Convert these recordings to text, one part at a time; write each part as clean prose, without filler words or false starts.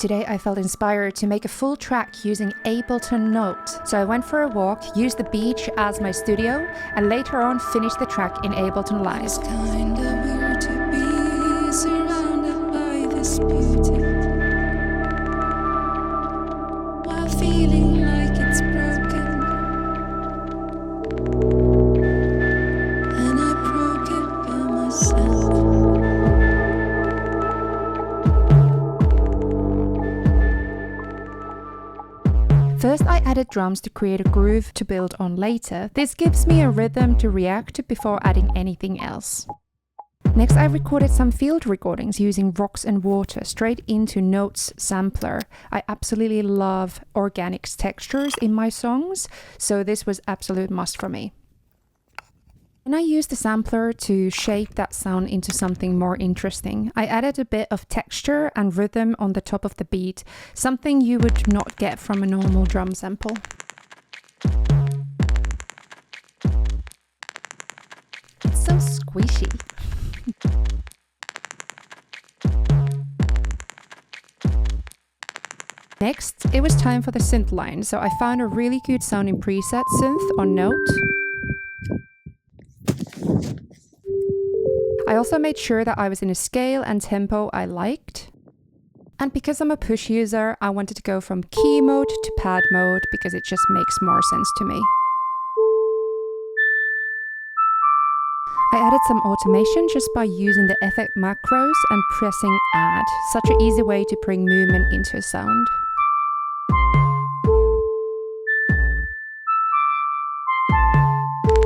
Today I felt inspired to make a full track using Ableton Note. So I went for a walk, used the beach as my studio, and later on finished the track in Ableton Live. It's kinda weird to be surrounded by this beauty while feeling like it's broken. And I broke it by myself. First I added drums to create a groove to build on later. This gives me a rhythm to react to before adding anything else. Next I recorded some field recordings using rocks and water straight into Note's sampler. I absolutely love organic textures in my songs, so this was absolute must for me. And I used the sampler to shape that sound into something more interesting. I added a bit of texture and rhythm on the top of the beat, something you would not get from a normal drum sample. It's so squishy. Next, it was time for the synth line, so I found a really good sounding preset synth on Note. I also made sure that I was in a scale and tempo I liked. And because I'm a push user, I wanted to go from key mode to pad mode because it just makes more sense to me. I added some automation just by using the effect macros and pressing add. Such an easy way to bring movement into a sound.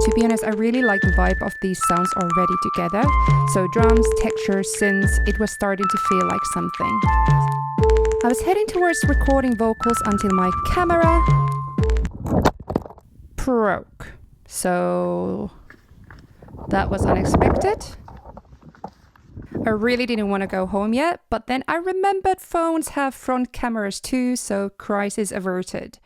To be honest, I really like the vibe of these sounds already together. So drums, textures, synths, it was starting to feel like something. I was heading towards recording vocals until my camera broke. So that was unexpected. I really didn't want to go home yet, but then I remembered phones have front cameras too, so crisis averted.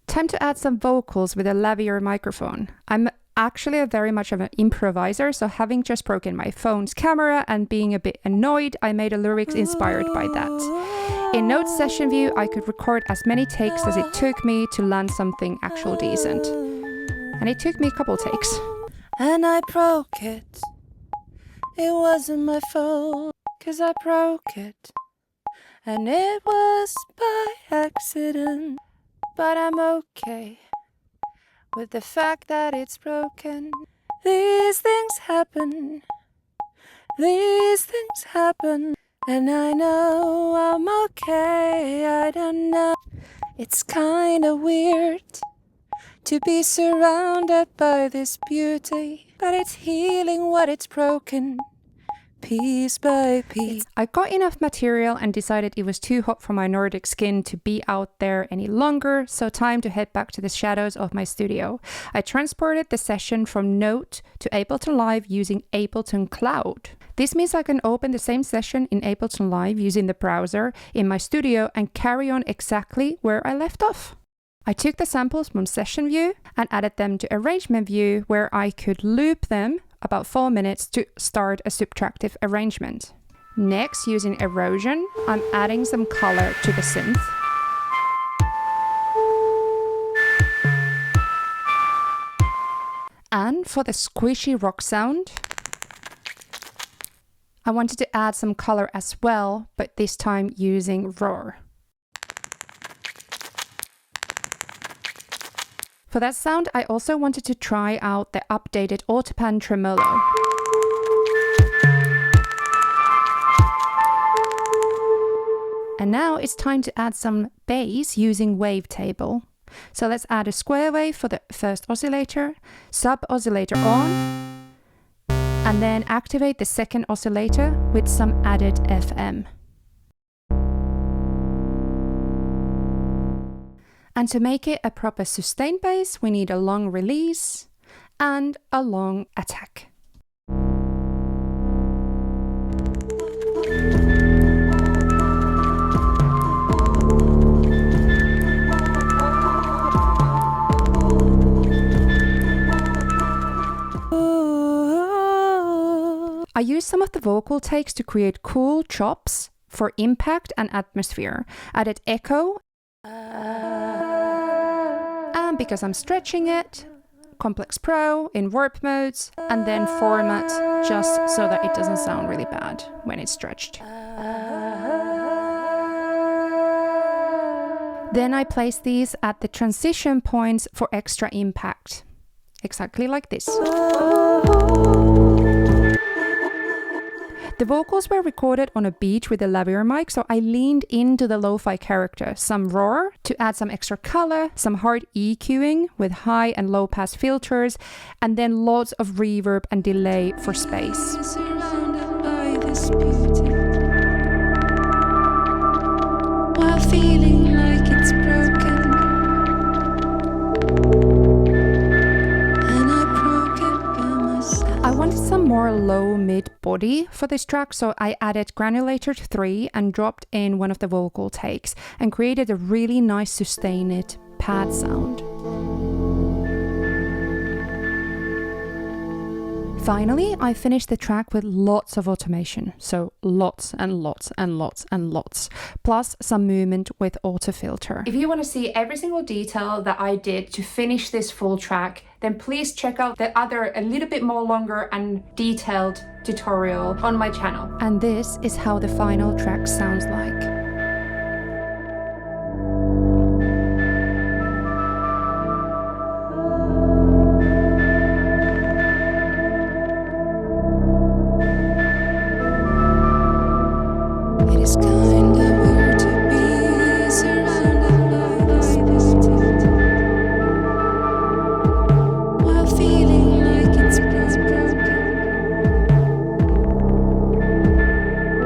Time to add some vocals with a lavier microphone. I'm actually very much of an improviser, so having just broken my phone's camera and being a bit annoyed, I made a lyrics inspired by that. In Note session view, I could record as many takes as it took me to land something actual decent. And it took me a couple takes. And I broke it. It wasn't my fault, 'cause I broke it. And it was by accident. But I'm okay with the fact that it's broken. These things happen. These things happen. And I know I'm okay. I don't know. It's kinda weird to be surrounded by this beauty, but it's healing what it's broken, piece by piece. I got enough material and decided it was too hot for my Nordic skin to be out there any longer, so time to head back to the shadows of my studio. I transported the session from Note to Ableton Live using Ableton Cloud. This means I can open the same session in Ableton Live using the browser in my studio and carry on exactly where I left off. I took the samples from session view and added them to arrangement view where I could loop them about 4 minutes to start a subtractive arrangement. Next, using erosion, I'm adding some color to the synth. And for the squishy rock sound, I wanted to add some color as well, but this time using roar. For that sound, I also wanted to try out the updated Autopan tremolo. And now it's time to add some bass using wavetable. So let's add a square wave for the first oscillator, sub oscillator on, and then activate the second oscillator with some added FM. And to make it a proper sustained bass, we need a long release and a long attack. I used some of the vocal takes to create cool chops for impact and atmosphere. Added echo, and because I'm stretching it, Complex Pro in warp modes, and then format just so that it doesn't sound really bad when it's stretched. Then I place these at the transition points for extra impact. Exactly like this. The vocals were recorded on a beach with a lavier mic, so I leaned into the lo-fi character, some roar to add some extra color, some hard EQing with high and low pass filters, and then lots of reverb and delay for space. Surrounded by this beauty, while feeling like it's broken, and I broke it by myself. I wanted some more low mid body for this track, so I added granulator 3 and dropped in one of the vocal takes and created a really nice sustained pad sound. Finally, I finished the track with lots of automation, so lots and lots and lots and lots, plus some movement with auto filter. If you want to see every single detail that I did to finish this full track, then please check out the other a little bit more longer and detailed tutorial on my channel. And this is how the final track sounds like. It's kinda weird to be surrounded by this beauty, while feeling like it's broken,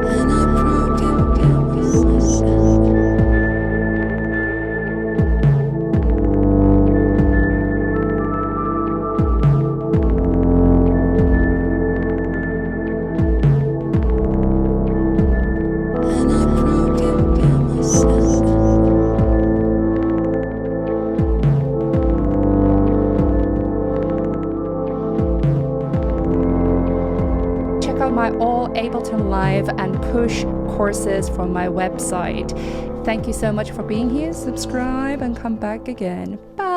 and I broke it by myself. And I broke it by myself. Check out my all Ableton Live and Push courses from my website. Thank you so much for being here. Subscribe and come back again. Bye!